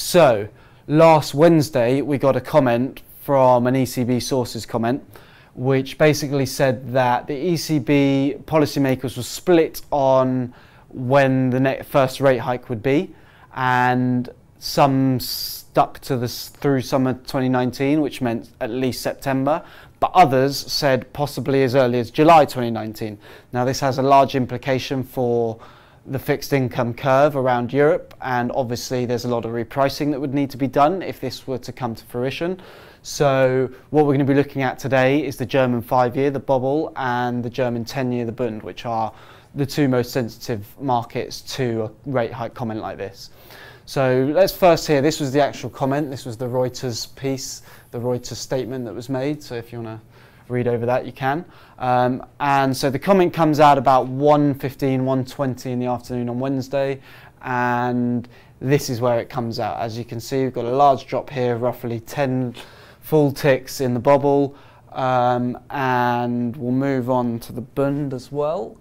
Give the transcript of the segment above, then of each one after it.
So last Wednesday we got a comment from an ECB sources comment which basically said that the ECB policymakers were split on when the first rate hike would be, and some stuck to this through summer 2019, which meant at least September, but others said possibly as early as July 2019. Now this has a large implication for the fixed income curve around Europe, and obviously there's a lot of repricing that would need to be done if this were to come to fruition. So what we're going to be looking at today is the German 5-year, the Bobl, and the German 10-year, the Bund, which are the two most sensitive markets to a rate hike comment like this. So let's first hear, this was the actual comment, this was the Reuters piece, the Reuters statement that was made, so if you want to read over that you can. And so the comment comes out about 1:15, 1:20 in the afternoon on Wednesday, and this is where it comes out. As you can see, we've got a large drop here, roughly 10 full ticks in the Bobl, and we'll move on to the Bund as well.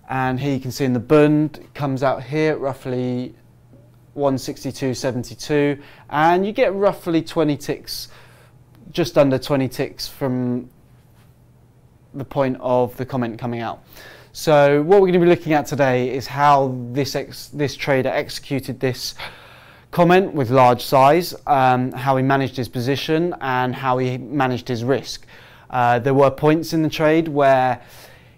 And here you can see in the Bund, it comes out here at roughly 162.72, and you get roughly 20 ticks, just under 20 ticks from the point of the comment coming out. So what we're going to be looking at today is how this trader executed this comment with large size, how he managed his position and how he managed his risk. There were points in the trade where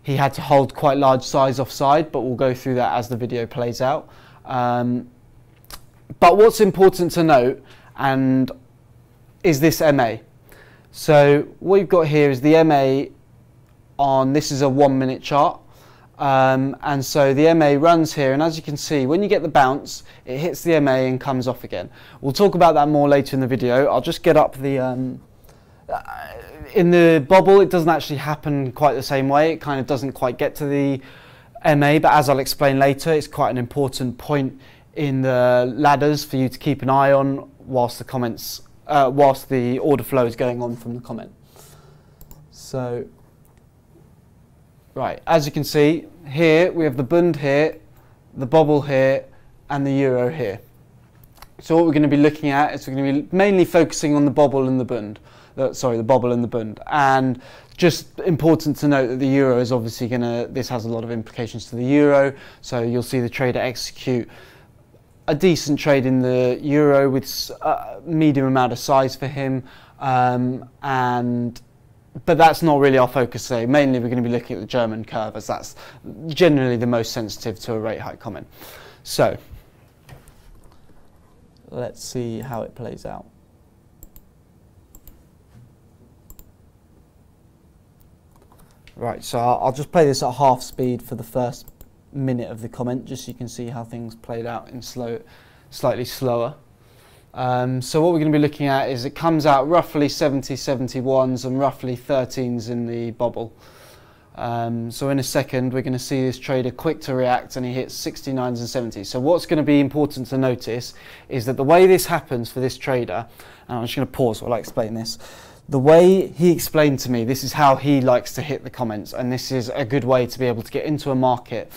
he had to hold quite large size offside, but we'll go through that as the video plays out. But what's important to note is this MA. So what you've got here is the MA on, this is a 1 minute chart. And so the MA runs here, and as you can see, when you get the bounce, it hits the MA and comes off again. We'll talk about that more later in the video. I'll just get up the, in the Bobl, it doesn't actually happen quite the same way. It kind of doesn't quite get to the MA, but as I'll explain later, it's quite an important point in the ladders for you to keep an eye on whilst the comments, whilst the order flow is going on from the comment. So, right, as you can see, here we have the Bund here, the Bobl here, and the Euro here. So what we're going to be looking at is we're going to be mainly focusing on the Bobl and the Bund. Sorry, the Bobl and the Bund. And just important to note that the Euro is obviously going to, this has a lot of implications to the Euro. So you'll see the trader execute a decent trade in the Euro with a medium amount of size for him. But that's not really our focus today. Mainly we're going to be looking at the German curve, as that's generally the most sensitive to a rate hike comment. So let's see how it plays out. Right, so I'll just play this at half speed for the first minute of the comment, just so you can see how things played out in slightly slower. So what we're going to be looking at is it comes out roughly 70, 71s and roughly 13s in the Bobl. So in a second we're going to see this trader quick to react, and he hits 69s and 70s. So what's going to be important to notice is that the way this happens for this trader, and I'm just going to pause while I explain this. The way he explained to me, this is how he likes to hit the comments, and this is a good way to be able to get into a market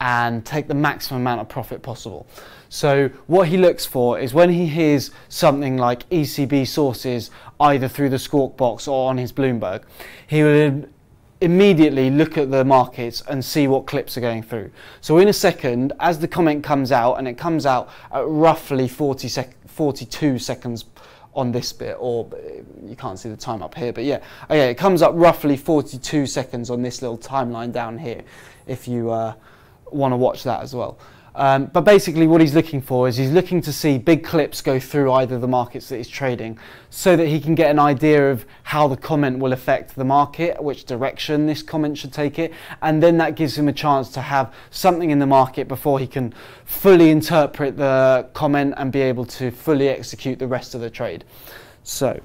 and take the maximum amount of profit possible. So what he looks for is when he hears something like ECB sources either through the Squawk box or on his Bloomberg, he will immediately look at the markets and see what clips are going through. So in a second, as the comment comes out, and it comes out at roughly 42 seconds on this bit, or you can't see the time up here, but yeah, okay, it comes up roughly 42 seconds on this little timeline down here, if you want to watch that as well. But basically what he's looking for is he's looking to see big clips go through either the markets that he's trading, so that he can get an idea of how the comment will affect the market, which direction this comment should take it, and then that gives him a chance to have something in the market before he can fully interpret the comment and be able to fully execute the rest of the trade. So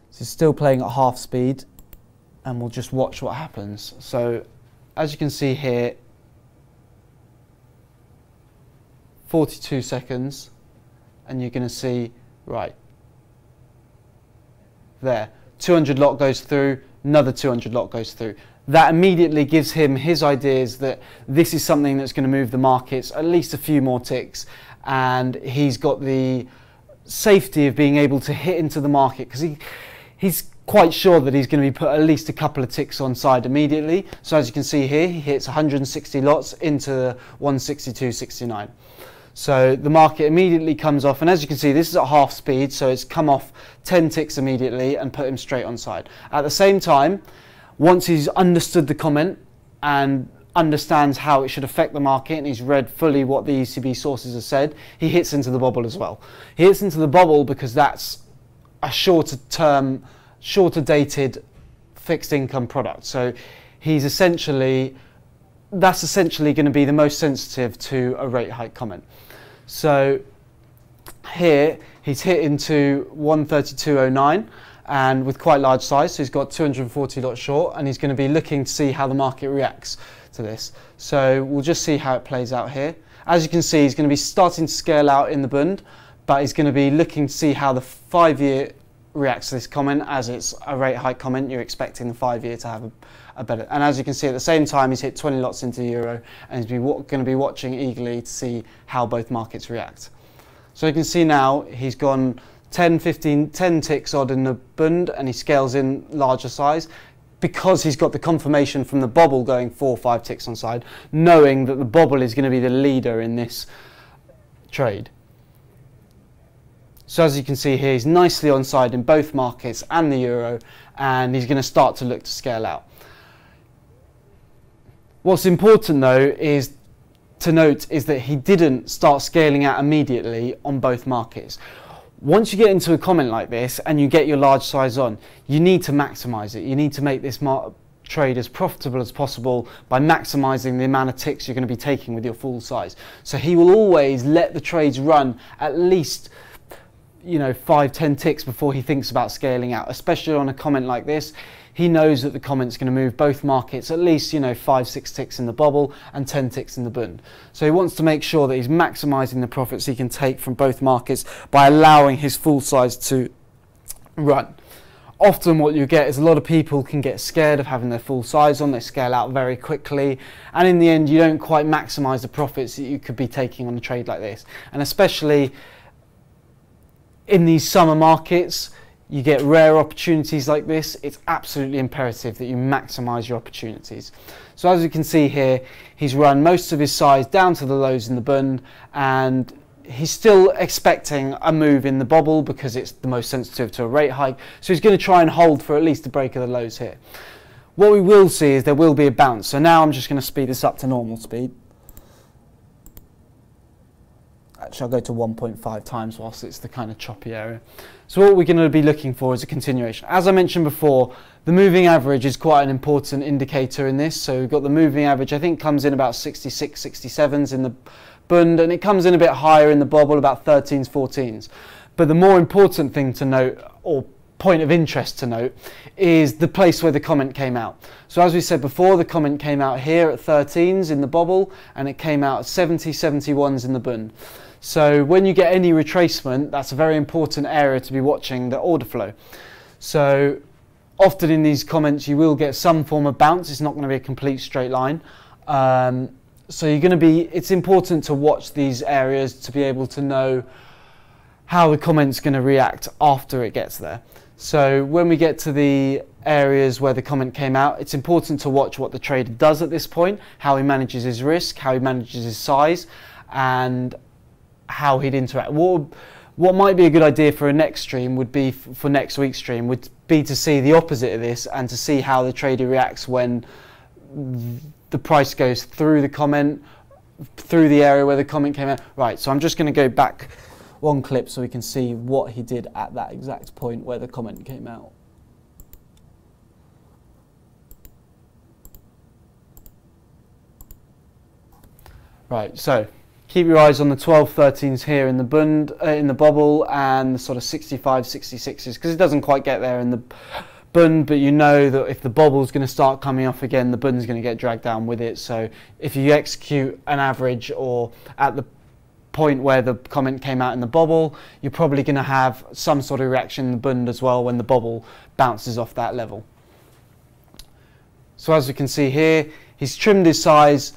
this is still playing at half speed, and we'll just watch what happens. So as you can see here, 42 seconds, and you're going to see, right there, 200 lot goes through, another 200 lot goes through. that immediately gives him his ideas that this is something that's going to move the markets at least a few more ticks, and he's got the safety of being able to hit into the market because he's quite sure that he's going to be put at least a couple of ticks on side immediately. So as you can see here, he hits 160 lots into 162.69. So the market immediately comes off, and as you can see, this is at half speed, so it's come off 10 ticks immediately and put him straight on side. At the same time, once he's understood the comment and understands how it should affect the market, and he's read fully what the ECB sources have said, he hits into the bobble as well. He hits into the bobble because that's a shorter term, shorter dated fixed income product. So that's essentially going to be the most sensitive to a rate hike comment. So here he's hit into 132.09 and with quite large size, so he's got 240 lots short, and he's going to be looking to see how the market reacts to this. So we'll just see how it plays out here. As you can see, he's going to be starting to scale out in the Bund, but he's going to be looking to see how the 5-year reacts to this comment. As it's a rate hike comment, you're expecting the 5-year to have a better, and as you can see at the same time, he's hit 20 lots into the euro, and he's going to be watching eagerly to see how both markets react. So you can see now he's gone 10 ticks odd in the Bund, and he scales in larger size because he's got the confirmation from the Bobl going 4 or 5 ticks on side, knowing that the Bobl is going to be the leader in this trade. So as you can see here, he's nicely on side in both markets and the euro, and he's going to start to look to scale out. What's important though is to note is that he didn't start scaling out immediately on both markets. Once you get into a comment like this and you get your large size on, you need to maximize it. You need to make this trade as profitable as possible by maximizing the amount of ticks you're going to be taking with your full size. So he will always let the trades run at least 5-10 ticks before he thinks about scaling out, especially on a comment like this. He knows that the comment's going to move both markets at least 5-6 ticks in the Bobl and 10 ticks in the Bund. So he wants to make sure that he's maximizing the profits he can take from both markets by allowing his full size to run. Often what you get is a lot of people can get scared of having their full size on, they scale out very quickly, and in the end you don't quite maximize the profits that you could be taking on a trade like this. And especially in these summer markets, you get rare opportunities like this. It's absolutely imperative that you maximize your opportunities. So as you can see here, he's run most of his size down to the lows in the Bund, and he's still expecting a move in the Bobl because it's the most sensitive to a rate hike. So he's going to try and hold for at least the break of the lows here. What we will see is there will be a bounce. So now I'm just going to speed this up to normal speed. Actually, I'll go to 1.5 times whilst it's the kind of choppy area. So what we're going to be looking for is a continuation. As I mentioned before, the moving average is quite an important indicator in this. So we've got the moving average, I think comes in about 66, 67s in the Bund, and it comes in a bit higher in the Bobl, about 13s, 14s. But the more important thing to note, or point of interest to note, is the place where the comment came out. So as we said before, the comment came out here at 13s in the Bobl, and it came out at 70, 71s in the Bund. So when you get any retracement, that's a very important area to be watching the order flow. So often in these comments you will get some form of bounce. It's not going to be a complete straight line. So it's important to watch these areas to be able to know how the comment's going to react after it gets there. So when we get to the areas where the comment came out, it's important to watch what the trader does at this point, how he manages his risk, how he manages his size, and how he'd interact. What might be a good idea for a next stream would be, for next week's stream, would be to see the opposite of this and to see how the trader reacts when the price goes through the comment, through the area where the comment came out. Right, so I'm just going to go back one clip so we can see what he did at that exact point where the comment came out. Right, so keep your eyes on the 12, 13s here in the Bund, in the Bobl, and the sort of 65, 66s, because it doesn't quite get there in the Bund, but you know that if the Bobl's going to start coming off again, the Bund's going to get dragged down with it. So if you execute an average or at the point where the comment came out in the Bobl, you're probably going to have some sort of reaction in the Bund as well when the Bobl bounces off that level. So as we can see here, he's trimmed his size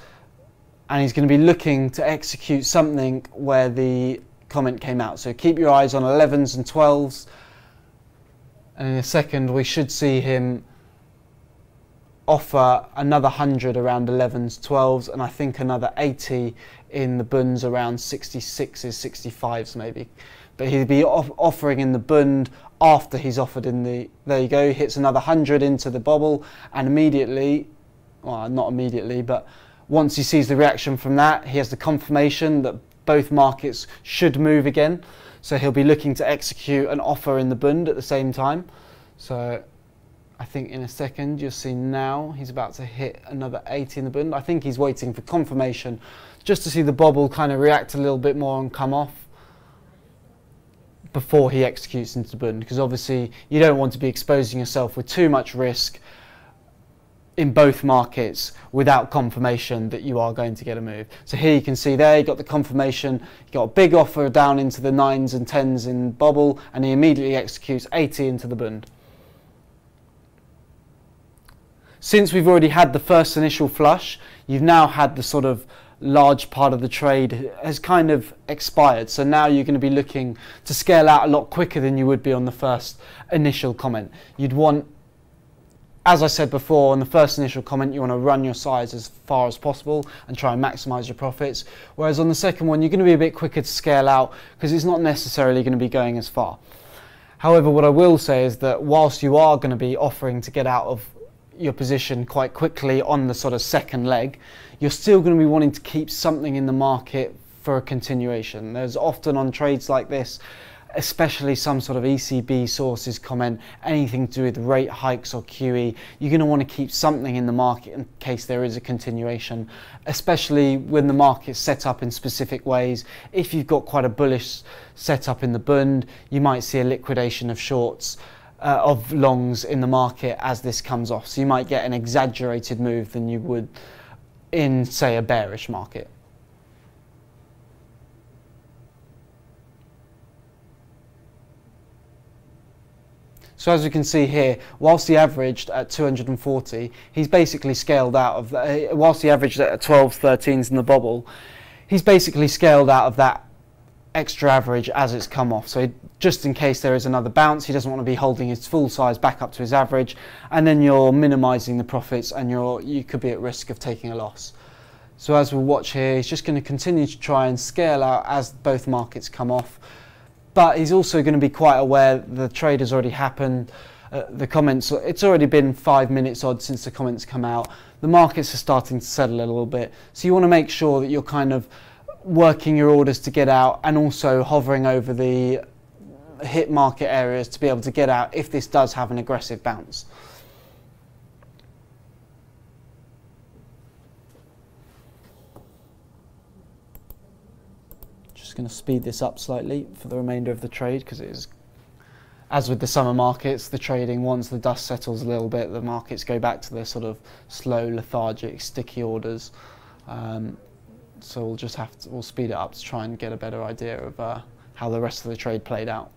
and he's going to be looking to execute something where the comment came out. So keep your eyes on 11s and 12s, and in a second we should see him offer another 100 around 11s, 12s, and I think another 80 in the bunds around 66s, 65s maybe. But he'd be offering in the bund after he's offered in the, there you go, he hits another 100 into the bobble, and immediately, well not immediately, but once he sees the reaction from that, he has the confirmation that both markets should move again. So he'll be looking to execute an offer in the bund at the same time. So I think in a second you'll see now he's about to hit another 80 in the bund. I think he's waiting for confirmation just to see the bobble kind of react a little bit more and come off before he executes into the bund, because obviously you don't want to be exposing yourself with too much risk in both markets without confirmation that you are going to get a move. So here you can see there, you got the confirmation, you got a big offer down into the 9s and 10s in bobble, and he immediately executes 80 into the bund. Since we've already had the first initial flush, you've now had the sort of large part of the trade has kind of expired. So now you're going to be looking to scale out a lot quicker than you would be on the first initial comment. You'd want, as I said before, on the first initial comment, you want to run your size as far as possible and try and maximize your profits. Whereas on the second one, you're going to be a bit quicker to scale out because it's not necessarily going to be going as far. However, what I will say is that whilst you are going to be offering to get out of your position quite quickly on the sort of second leg, you're still going to be wanting to keep something in the market for a continuation. There's often on trades like this, especially some sort of ECB sources comment, anything to do with rate hikes or QE, you're going to want to keep something in the market in case there is a continuation, especially when the market's set up in specific ways. If you've got quite a bullish setup in the bund, you might see a liquidation of shorts, of longs in the market as this comes off. So you might get an exaggerated move than you would in, say, a bearish market. So as you can see here, whilst he averaged at 240, he's basically scaled out of that. Whilst he averaged at 12s, 13s in the bobble, he's basically scaled out of that extra average as it's come off. So just in case there is another bounce, he doesn't want to be holding his full size back up to his average, and then you're minimizing the profits and you could be at risk of taking a loss. So as we'll watch here, he's just going to continue to try and scale out as both markets come off. But he's also going to be quite aware the trade has already happened. The comments, it's already been 5 minutes odd since the comments come out. The markets are starting to settle a little bit. So you want to make sure that you're kind of working your orders to get out and also hovering over the hit market areas to be able to get out if this does have an aggressive bounce. Just going to speed this up slightly for the remainder of the trade because it is, as with the summer markets, the trading, once the dust settles a little bit, the markets go back to their sort of slow, lethargic, sticky orders. So we'll just we'll speed it up to try and get a better idea of how the rest of the trade played out.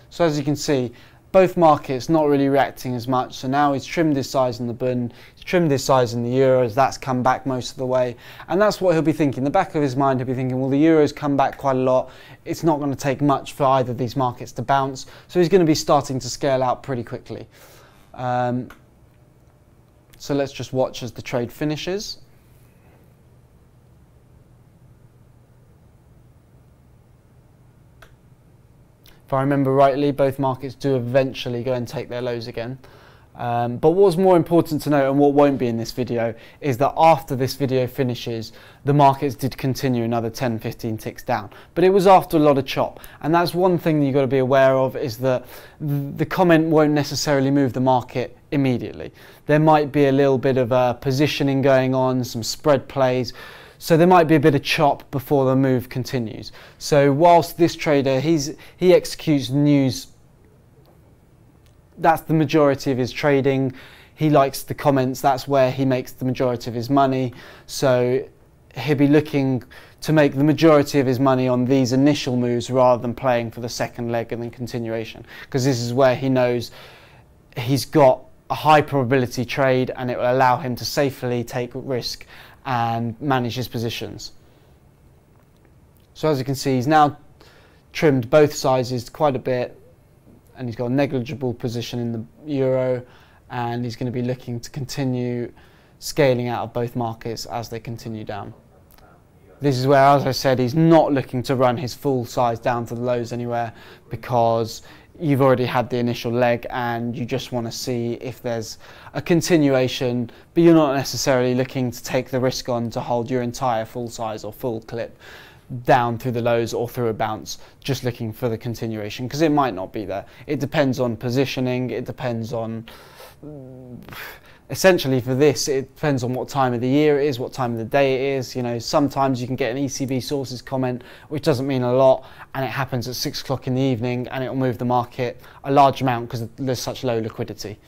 So as you can see, both markets not really reacting as much. So now he's trimmed his size in the bund, he's trimmed his size in the euros, that's come back most of the way. And that's what he'll be thinking. In the back of his mind, he'll be thinking, well, the euros come back quite a lot. It's not going to take much for either of these markets to bounce. So he's going to be starting to scale out pretty quickly. So let's just watch as the trade finishes. If I remember rightly, both markets do eventually go and take their lows again. But what's more important to note, and what won't be in this video, is that after this video finishes, the markets did continue another 10-15 ticks down. But it was after a lot of chop. And that's one thing that you've got to be aware of, is that the comment won't necessarily move the market immediately. There might be a little bit of positioning going on, some spread plays. So there might be a bit of chop before the move continues. So whilst this trader, he executes news, that's the majority of his trading. He likes the comments, that's where he makes the majority of his money. So he'll be looking to make the majority of his money on these initial moves rather than playing for the second leg and then continuation, because this is where he knows he's got a high probability trade and it will allow him to safely take risk and manage his positions. So as you can see, he's now trimmed both sizes quite a bit, and he's got a negligible position in the euro, and he's going to be looking to continue scaling out of both markets as they continue down. This is where, as I said, he's not looking to run his full size down to the lows anywhere, because you've already had the initial leg and you just want to see if there's a continuation, but you're not necessarily looking to take the risk on to hold your entire full size or full clip down through the lows or through a bounce, just looking for the continuation, because it might not be there. It depends on positioning, it depends on, essentially for this, it depends on what time of the year it is, what time of the day it is. You know, sometimes you can get an ECB sources comment, which doesn't mean a lot, and it happens at 6 o'clock in the evening, and it will move the market a large amount because there's such low liquidity.